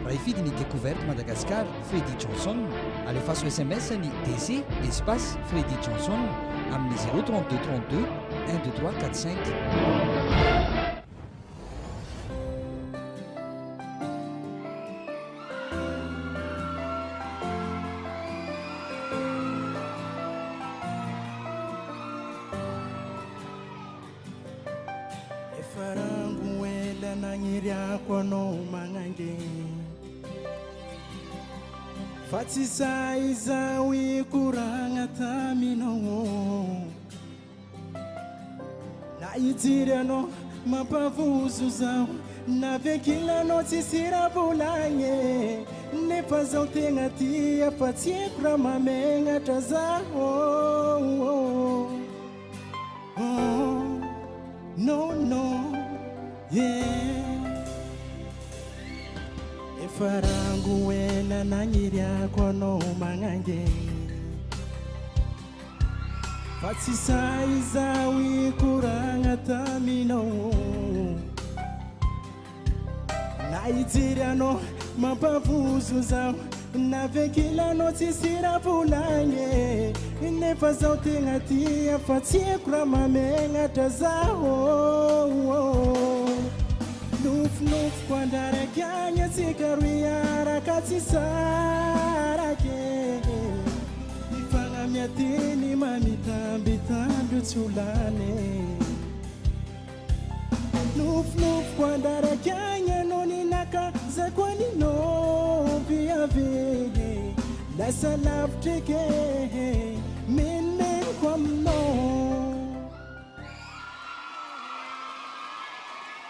raha ifidiny découverte Madagascar Freddy Johnson alefaso SMS ny DC espace Freddy Johnson amin'ny 032 32 123 45. Farangu ela nangiriako anao magnange fa tsy say zao ikoragna taminao na ijiry anao mampavozo zao na vekilanao tsisy raha volagny nefa zao tegna tia fa tsy haiko raha mamegnatra zaho no yeah efarangu ela nangiriako anao magnange fa tsy say zao ikoragna taminao na ijiry anao mampavozo zao na vekilanao tsisy raha volagny nefa zao tegna tia fa tsy haiko raha mamegnatra zaho nofonofoko andraraky agny atsika roy araka tsy sarake ifagnamiatiny mamitambitamby tsy olane nofonofoko andraraky agny anao ninakazako aninao viavege lasa lavitry ke menmeniko aminao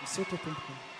misaotra tompoko